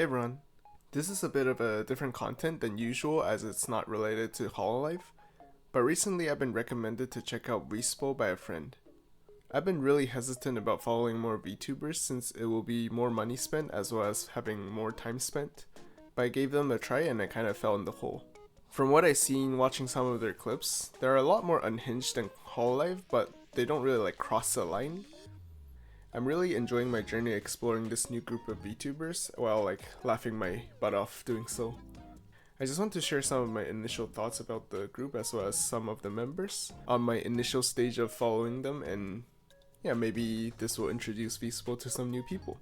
Hey everyone, this is a bit of a different content than usual as it's not related to Hololive, but recently I've been recommended to check out VSPO by a friend. I've been really hesitant about following more VTubers since it will be more money spent as well as having more time spent, but I gave them a try and I kind of fell in the hole. From what I've seen watching some of their clips, they're a lot more unhinged than Hololive, but they don't really cross the line. I'm really enjoying my journey exploring this new group of VTubers while laughing my butt off doing so. I just want to share some of my initial thoughts about the group as well as some of the members on my initial stage of following them, and yeah, maybe this will introduce VSPO to some new people.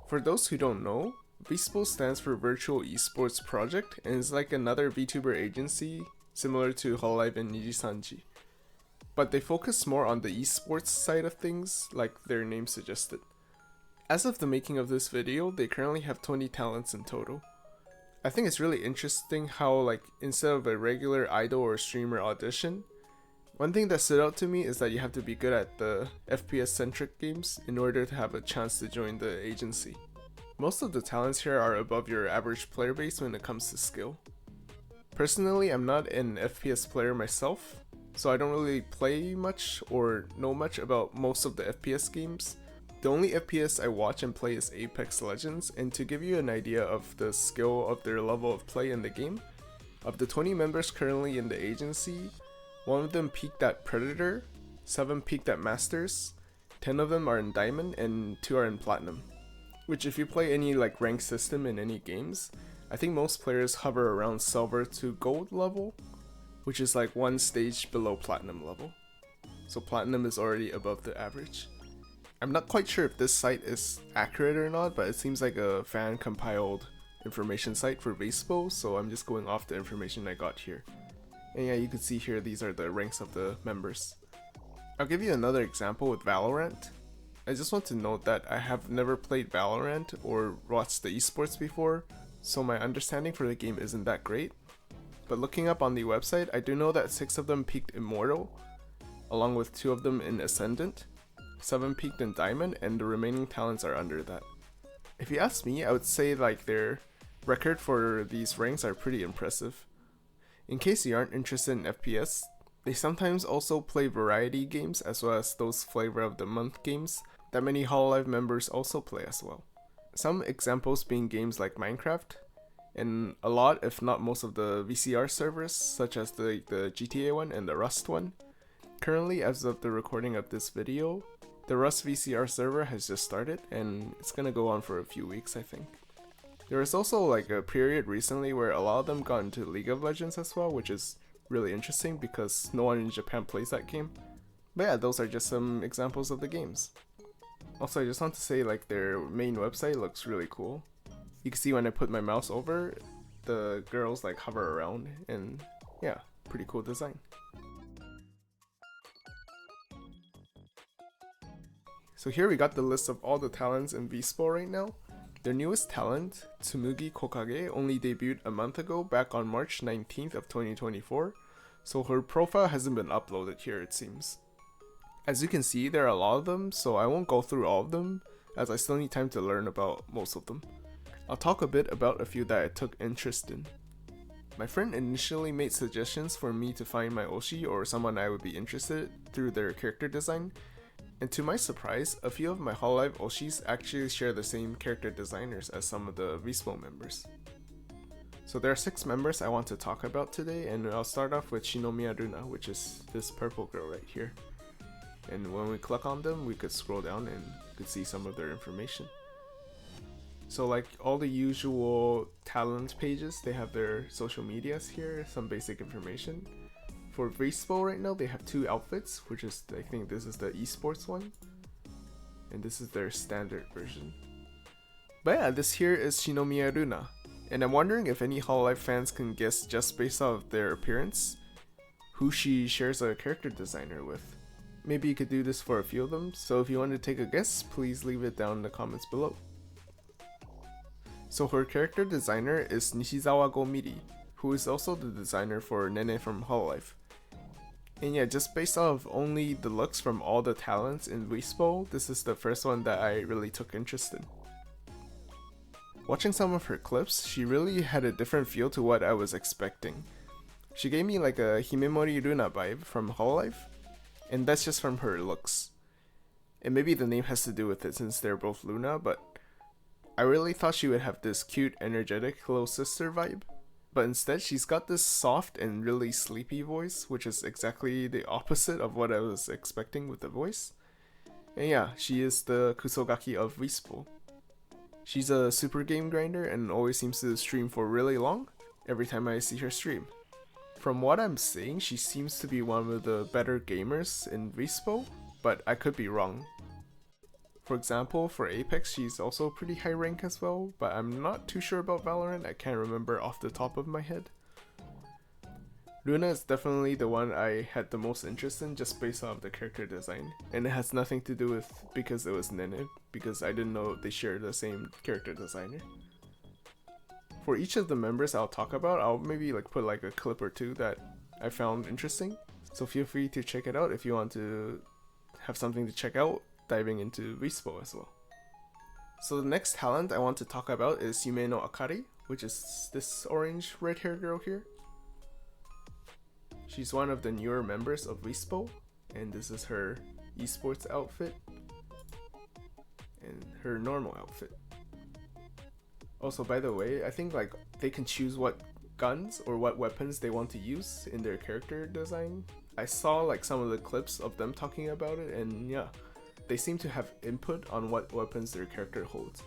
For those who don't know, VSPO stands for Virtual Esports Project and is like another VTuber agency similar to Hololive and Nijisanji. But they focus more on the esports side of things, like their name suggested. As of the making of this video, they currently have 20 talents in total. I think it's really interesting how instead of a regular idol or streamer audition, one thing that stood out to me is that you have to be good at the FPS centric games in order to have a chance to join the agency. Most of the talents here are above your average player base when it comes to skill. Personally, I'm not an FPS player myself, so I don't really play much or know much about most of the FPS games. The only FPS I watch and play is Apex Legends, and to give you an idea of the skill of their level of play in the game, of the 20 members currently in the agency, 1 of them peaked at Predator, 7 peaked at Masters, 10 of them are in Diamond, and 2 are in Platinum. Which if you play any rank system in any games, I think most players hover around Silver to Gold level, which is one stage below Platinum level. So Platinum is already above the average. I'm not quite sure if this site is accurate or not, but it seems like a fan compiled information site for VSPO, so I'm just going off the information I got here. And yeah, you can see here these are the ranks of the members. I'll give you another example with Valorant. I just want to note that I have never played Valorant or watched the esports before, so my understanding for the game isn't that great. But looking up on the website, I do know that 6 of them peaked Immortal, along with 2 of them in Ascendant, 7 peaked in Diamond, and the remaining talents are under that. If you ask me, I would say their record for these ranks are pretty impressive. In case you aren't interested in FPS, they sometimes also play variety games as well as those flavor of the month games that many Hololive members also play as well. Some examples being games like Minecraft, and a lot, if not most of the VCR servers, such as the GTA one and the Rust one. Currently, as of the recording of this video, the Rust VCR server has just started, and it's gonna go on for a few weeks, I think. There was also a period recently where a lot of them got into League of Legends as well, which is really interesting because no one in Japan plays that game. But yeah, those are just some examples of the games. Also, I just want to say their main website looks really cool. You can see when I put my mouse over, the girls hover around, and yeah, pretty cool design. So here we got the list of all the talents in VSPO right now. Their newest talent, Tsumugi Kokage, only debuted a month ago, back on March 19th of 2024, so her profile hasn't been uploaded here it seems. As you can see, there are a lot of them, so I won't go through all of them, as I still need time to learn about most of them. I'll talk a bit about a few that I took interest in. My friend initially made suggestions for me to find my Oshi or someone I would be interested through their character design, and to my surprise, a few of my Hololive Oshis actually share the same character designers as some of the VSPO members. So there are 6 members I want to talk about today, and I'll start off with Shinomiya Runa, which is this purple girl right here. And when we click on them, we could scroll down and you could see some of their information. So all the usual talent pages, they have their social medias here, some basic information. For VSPO right now, they have 2 outfits, which is, I think this is the esports one, and this is their standard version. But yeah, this here is Shinomiya Runa, and I'm wondering if any Hololive fans can guess just based off their appearance, who she shares a character designer with. Maybe you could do this for a few of them, so if you want to take a guess, please leave it down in the comments below. So her character designer is Nishizawa Gomiri, who is also the designer for Nene from Hololive. And yeah, just based off only the looks from all the talents in VSPO, this is the first one that I really took interest in. Watching some of her clips, she really had a different feel to what I was expecting. She gave me like a Himemori Runa vibe from Hololive, and that's just from her looks. And maybe the name has to do with it since they're both Luna, but I really thought she would have this cute, energetic little sister vibe. But instead, she's got this soft and really sleepy voice, which is exactly the opposite of what I was expecting with the voice. And yeah, she is the Kusogaki of VSPO. She's a super game grinder and always seems to stream for really long every time I see her stream. From what I'm seeing, she seems to be one of the better gamers in VSPO, but I could be wrong. For example, for Apex, she's also pretty high rank as well, but I'm not too sure about Valorant. I can't remember off the top of my head. Runa is definitely the one I had the most interest in just based off the character design, and it has nothing to do with because it was Nene, because I didn't know they shared the same character designer. For each of the members I'll talk about, I'll maybe like put like a clip or two that I found interesting, so feel free to check it out if you want to have something to check out diving into VSPO as well. So the next talent I want to talk about is Yumeno Akari, which is this orange red hair girl here. She's one of the newer members of VSPO, and this is her esports outfit and her normal outfit. Also, by the way, I think like they can choose what guns or what weapons they want to use in their character design. I saw like some of the clips of them talking about it, and yeah, they seem to have input on what weapons their character holds.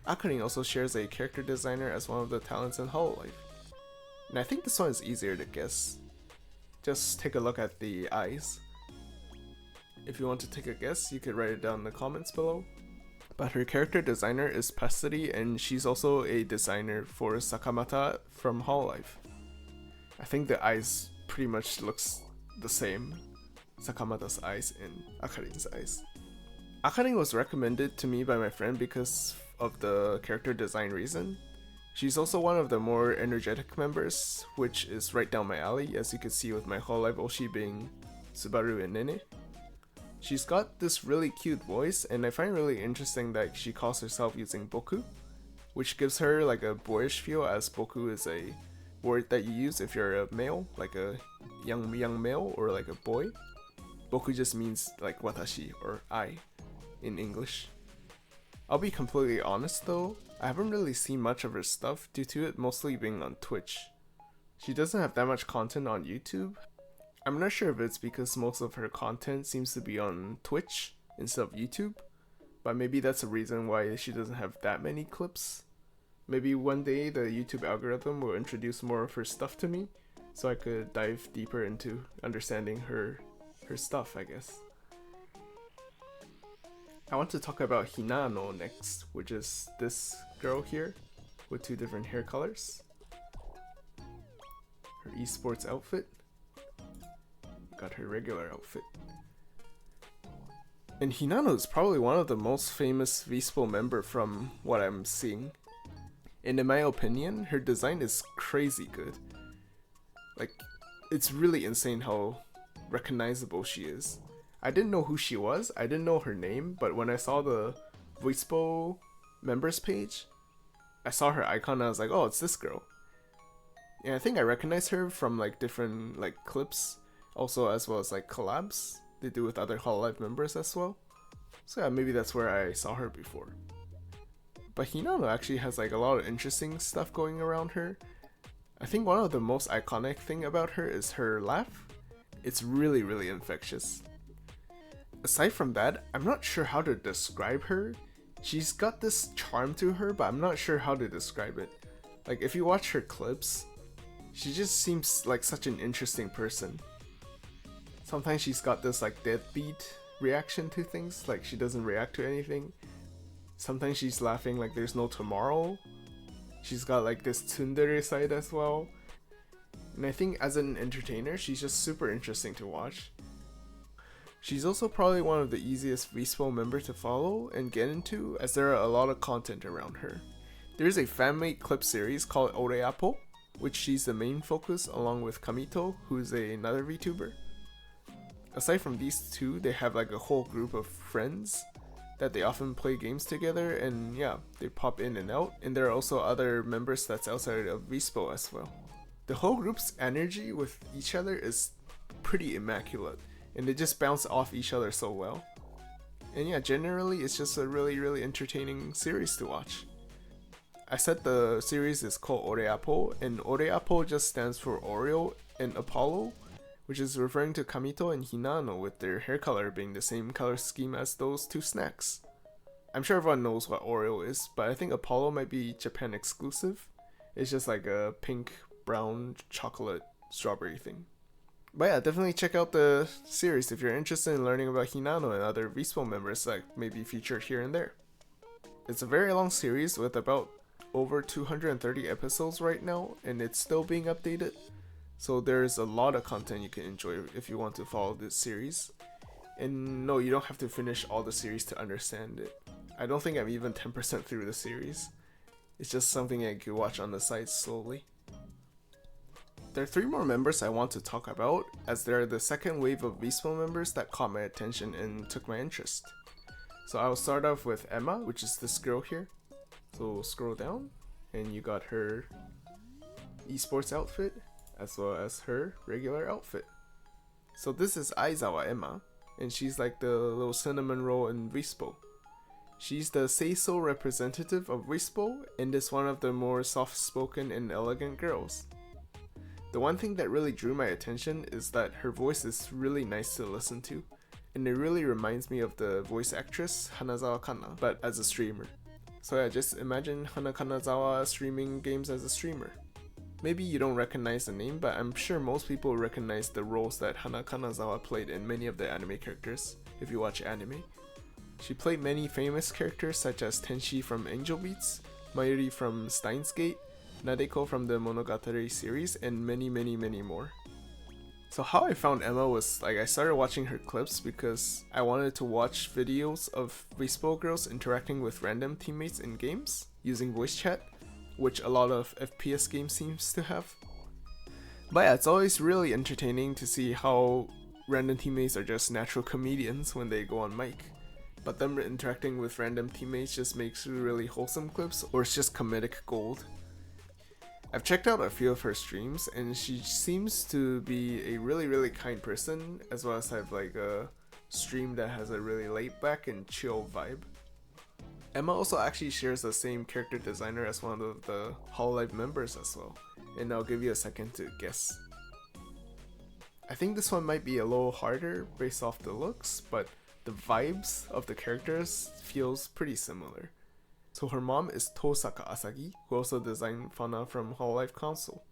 Akari also shares a character designer as one of the talents in Hololive. And I think this one is easier to guess. Just take a look at the eyes. If you want to take a guess, you could write it down in the comments below. But her character designer is Pastity, and she's also a designer for Sakamata from Hololive. I think the eyes pretty much looks the same. Sakamata's eyes and Akarin's eyes. Akari was recommended to me by my friend because of the character design reason. She's also one of the more energetic members, which is right down my alley, as you can see with my Hololive Oshi being Subaru and Nene. She's got this really cute voice, and I find really interesting that she calls herself using Boku, which gives her like a boyish feel, as Boku is a word that you use if you're a male, like a young male or like a boy. Boku just means like watashi or I in English. I'll be completely honest though, I haven't really seen much of her stuff due to it mostly being on Twitch. She doesn't have that much content on YouTube. I'm not sure if it's because most of her content seems to be on Twitch instead of YouTube, but maybe that's a reason why she doesn't have that many clips. Maybe one day the YouTube algorithm will introduce more of her stuff to me, so I could dive deeper into understanding her stuff, I guess. I want to talk about Hinano next, which is this girl here with two different hair colors. Her esports outfit. Got her regular outfit. And Hinano is probably one of the most famous VSPO member from what I'm seeing. And in my opinion, her design is crazy good. Like, it's really insane how recognizable she is. I didn't know who she was, I didn't know her name, but when I saw the VSPO members page, I saw her icon and I was like, oh, it's this girl. And I think I recognize her from like different like clips, also as well as like collabs they do with other Hololive members as well. So yeah, maybe that's where I saw her before. But Hinano actually has like a lot of interesting stuff going around her. I think one of the most iconic thing about her is her laugh. It's really, really infectious. Aside from that, I'm not sure how to describe her. She's got this charm to her, but I'm not sure how to describe it. Like, if you watch her clips, she just seems like such an interesting person. Sometimes she's got this like deadbeat reaction to things, like she doesn't react to anything. Sometimes she's laughing like there's no tomorrow. She's got like this tsundere side as well. And I think as an entertainer, she's just super interesting to watch. She's also probably one of the easiest VSPO members to follow and get into, as there are a lot of content around her. There's a fan-made clip series called Oreapo, which she's the main focus along with Kamito, who's another VTuber. Aside from these two, they have like a whole group of friends that they often play games together, and yeah, they pop in and out. And there are also other members that's outside of VSPO as well. The whole group's energy with each other is pretty immaculate, and they just bounce off each other so well. And yeah, generally it's just a really entertaining series to watch. I said the series is called Oreapo, and Oreapo just stands for Oreo and Apollo, which is referring to Kamito and Hinano, with their hair color being the same color scheme as those two snacks. I'm sure everyone knows what Oreo is, but I think Apollo might be Japan exclusive. It's just like a pink, brown, chocolate, strawberry thing. But yeah, definitely check out the series if you're interested in learning about Hinano and other VSPO members that may be featured here and there. It's a very long series with about over 230 episodes right now, and it's still being updated. So there's a lot of content you can enjoy if you want to follow this series. And no, you don't have to finish all the series to understand it. I don't think I'm even 10% through the series. It's just something I could watch on the side slowly. There are 3 more members I want to talk about, as they are the second wave of VSPO members that caught my attention and took my interest. So I'll start off with Emma, which is this girl here. So scroll down, and you got her esports outfit, as well as her regular outfit. So this is Aizawa Ema, and she's like the little cinnamon roll in VSPO. She's the say-so representative of VSPO, and is one of the more soft-spoken and elegant girls. The one thing that really drew my attention is that her voice is really nice to listen to, and it really reminds me of the voice actress Hanazawa Kana, but as a streamer. So yeah, just imagine Hana Kanazawa streaming games as a streamer. Maybe you don't recognize the name, but I'm sure most people recognize the roles that Hana Kanazawa played in many of the anime characters, if you watch anime. She played many famous characters such as Tenshi from Angel Beats, Mayuri from Steins Gate, Nadeko from the Monogatari series, and many more. So how I found Emma was I started watching her clips because I wanted to watch videos of VSPO girls interacting with random teammates in games using voice chat, which a lot of FPS games seems to have. But yeah, it's always really entertaining to see how random teammates are just natural comedians when they go on mic. But them interacting with random teammates just makes really wholesome clips, or it's just comedic gold. I've checked out a few of her streams, and she seems to be a really kind person, as well as have like a stream that has a really laid back and chill vibe. Emma also actually shares the same character designer as one of the Hololive members as well, and I'll give you a second to guess. I think this one might be a little harder based off the looks, but the vibes of the characters feels pretty similar. So her mom is Tosaka Asagi, who also designed Fana from Hololive console.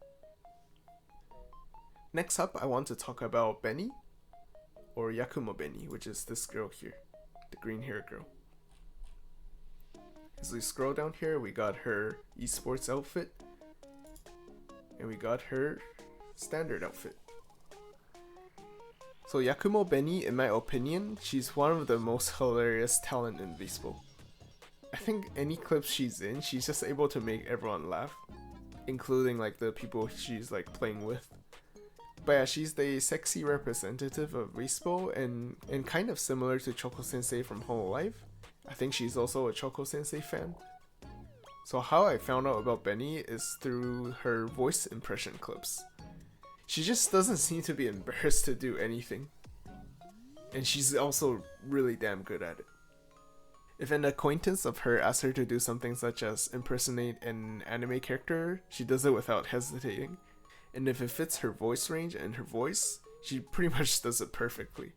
Next up, I want to talk about Beni, or Yakumo Beni, which is this girl here, the green hair girl. As we scroll down here, we got her esports outfit, and we got her standard outfit. So Yakumo Beni, in my opinion, she's one of the most hilarious talent in VSPO. I think any clips she's in, she's just able to make everyone laugh, including like the people she's like playing with. But yeah, she's the sexy representative of VSPO, and kind of similar to Choco Sensei from Hololive. I think she's also a Choco Sensei fan. So how I found out about Beni is through her voice impression clips. She just doesn't seem to be embarrassed to do anything. And she's also really damn good at it. If an acquaintance of her asks her to do something such as impersonate an anime character, she does it without hesitating. And if it fits her voice range and her voice, she pretty much does it perfectly.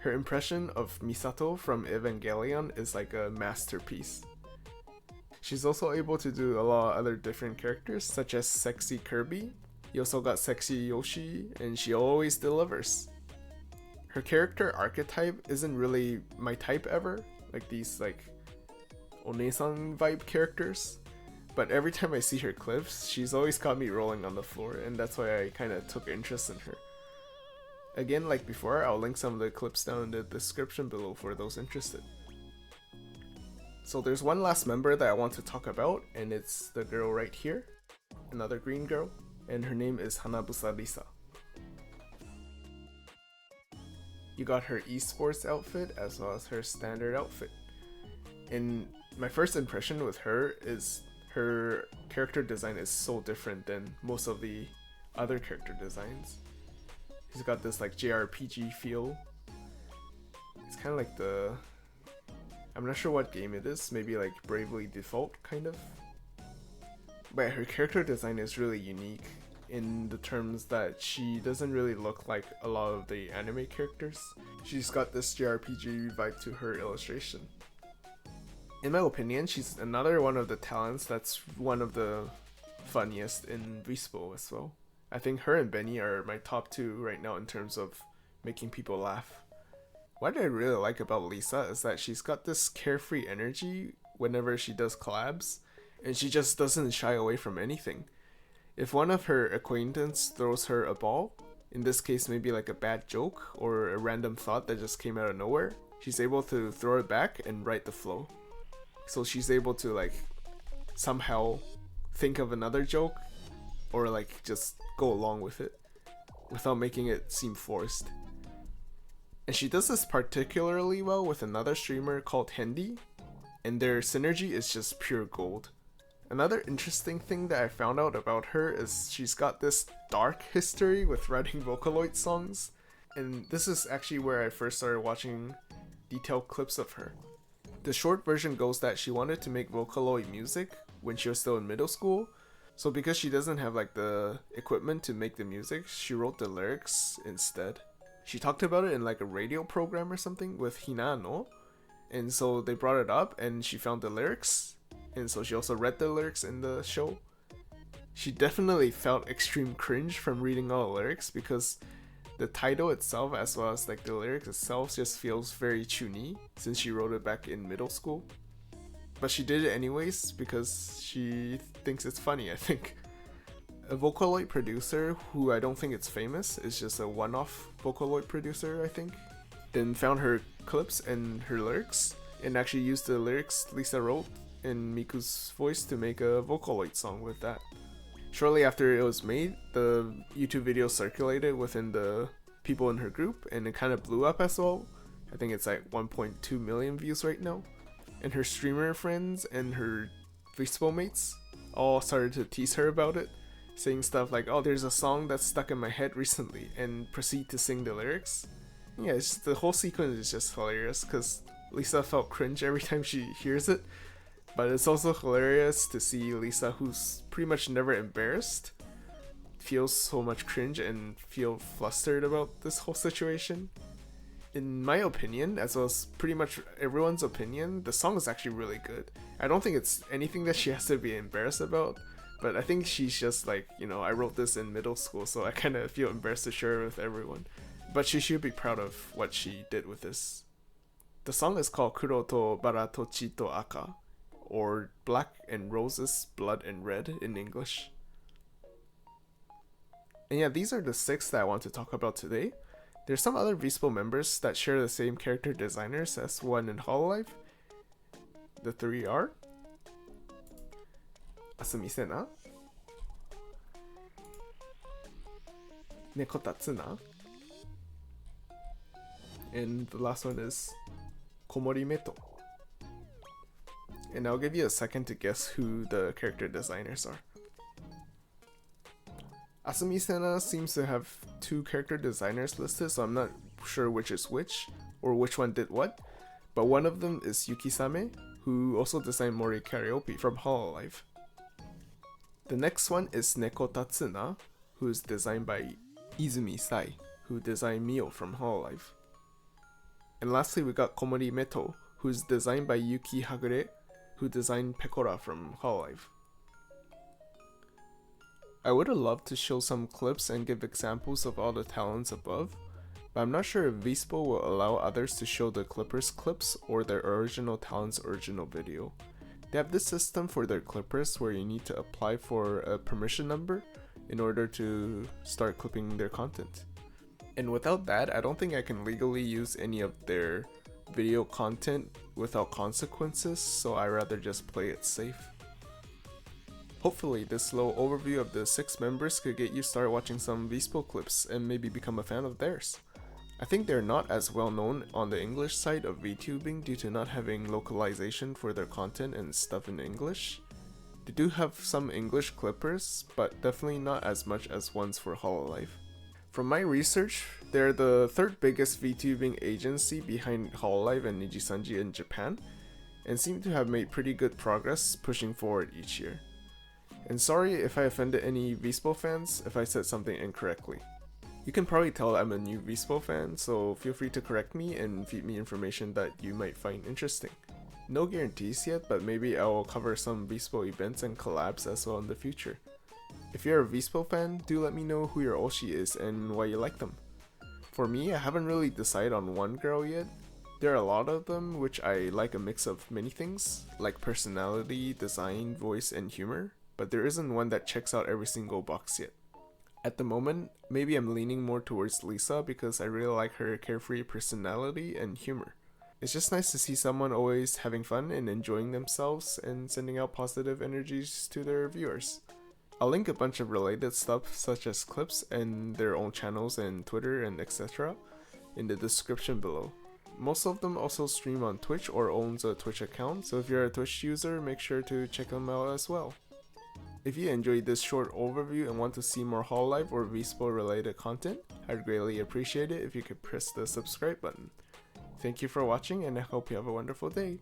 Her impression of Misato from Evangelion is like a masterpiece. She's also able to do a lot of other different characters, such as Sexy Kirby. You also got Sexy Yoshi, and she always delivers. Her character archetype isn't really my type ever, like these like Onesan vibe characters. But every time I see her clips, she's always got me rolling on the floor, and that's why I kinda took interest in her. Again, like before, I'll link some of the clips down in the description below for those interested. So there's one last member that I want to talk about, and it's the girl right here, another green girl, and her name is Hanabusa Lisa. You got her esports outfit as well as her standard outfit. And my first impression with her is her character design is so different than most of the other character designs. She's got this like JRPG feel. It's kind of like I'm not sure what game it is, maybe like Bravely Default kind of. But her character design is really unique in the terms that she doesn't really look like a lot of the anime characters. She's got this JRPG vibe to her illustration. In my opinion, she's another one of the talents that's one of the funniest in VSPO as well. I think her and Beni are my top two right now in terms of making people laugh. What I really like about Lisa is that she's got this carefree energy whenever she does collabs, and she just doesn't shy away from anything. If one of her acquaintance throws her a ball, in this case maybe like a bad joke or a random thought that just came out of nowhere, she's able to throw it back and write the flow. So she's able to like somehow think of another joke or like just go along with it without making it seem forced. And she does this particularly well with another streamer called Hendy, and their synergy is just pure gold. Another interesting thing that I found out about her is she's got this dark history with writing Vocaloid songs, and this is actually where I first started watching detailed clips of her. The short version goes that she wanted to make Vocaloid music when she was still in middle school, so because she doesn't have like the equipment to make the music, she wrote the lyrics instead. She talked about it in like a radio program or something with Hinano, and so they brought it up and she found the lyrics, and so she also read the lyrics in the show. She definitely felt extreme cringe from reading all the lyrics because the title itself as well as like the lyrics itself just feels very chuny since she wrote it back in middle school. But she did it anyways because she thinks it's funny, I think. A Vocaloid producer who I don't think it's famous, is just a one-off Vocaloid producer, I think, then found her clips and her lyrics and actually used the lyrics Lisa wrote in Miku's voice to make a Vocaloid song with that. Shortly after it was made, the YouTube video circulated within the people in her group and it kind of blew up as well. I think it's like 1.2 million views right now. And her streamer friends and her VSPO mates all started to tease her about it, saying stuff like, oh, there's a song that's stuck in my head recently, and proceed to sing the lyrics. Yeah, the whole sequence is just hilarious because Lisa felt cringe every time she hears it, but it's also hilarious to see Lisa, who's pretty much never embarrassed, feel so much cringe and feel flustered about this whole situation. In my opinion, as well as pretty much everyone's opinion, the song is actually really good. I don't think it's anything that she has to be embarrassed about, but I think she's just like, I wrote this in middle school, so I kind of feel embarrassed to share it with everyone. But she should be proud of what she did with this. The song is called Kuro to Bara to Chi to Aka, or Black and Roses, Blood and Red in English. And yeah, these are the 6 that I want to talk about today. There's some other VSPO members that share the same character designers as one in Hololive. The 3 are Asumi Sena, Neko Tatsuna, and the last one is Komori Meto. And I'll give you a second to guess who the character designers are. Asumi Sena seems to have 2 character designers listed, so I'm not sure which is which, or which one did what, but one of them is Yukisame, who also designed Mori Karaoke from Hololive. The next one is Neko Tatsuna, who is designed by Izumi Sai, who designed Mio from Hololive. And lastly, we got Komori Meto, who is designed by Yuki Hagure, who designed Pekora from Hololive. I would have loved to show some clips and give examples of all the talents above, but I'm not sure if VSPO will allow others to show the clippers clips or their original talent's original video. They have this system for their clippers where you need to apply for a permission number in order to start clipping their content. And without that, I don't think I can legally use any of their video content without consequences, so I rather just play it safe. Hopefully this little overview of the 6 members could get you started watching some VSPO clips and maybe become a fan of theirs. I think they're not as well known on the English side of VTubing due to not having localization for their content and stuff in English. They do have some English clippers, but definitely not as much as ones for Hololive. From my research, they're the third biggest VTubing agency behind Hololive and Nijisanji in Japan, and seem to have made pretty good progress pushing forward each year. And sorry if I offended any VSPO fans if I said something incorrectly. You can probably tell I'm a new VSPO fan, so feel free to correct me and feed me information that you might find interesting. No guarantees yet, but maybe I will cover some VSPO events and collabs as well in the future. If you're a VSPO fan, do let me know who your Oshi is and why you like them. For me, I haven't really decided on one girl yet. There are a lot of them which I like a mix of many things, like personality, design, voice, and humor, but there isn't one that checks out every single box yet. At the moment, maybe I'm leaning more towards Lisa because I really like her carefree personality and humor. It's just nice to see someone always having fun and enjoying themselves and sending out positive energies to their viewers. I'll link a bunch of related stuff such as clips and their own channels and Twitter and etc. in the description below. Most of them also stream on Twitch or owns a Twitch account, so if you're a Twitch user, make sure to check them out as well. If you enjoyed this short overview and want to see more Hololive or VSPO related content, I'd greatly appreciate it if you could press the subscribe button. Thank you for watching and I hope you have a wonderful day.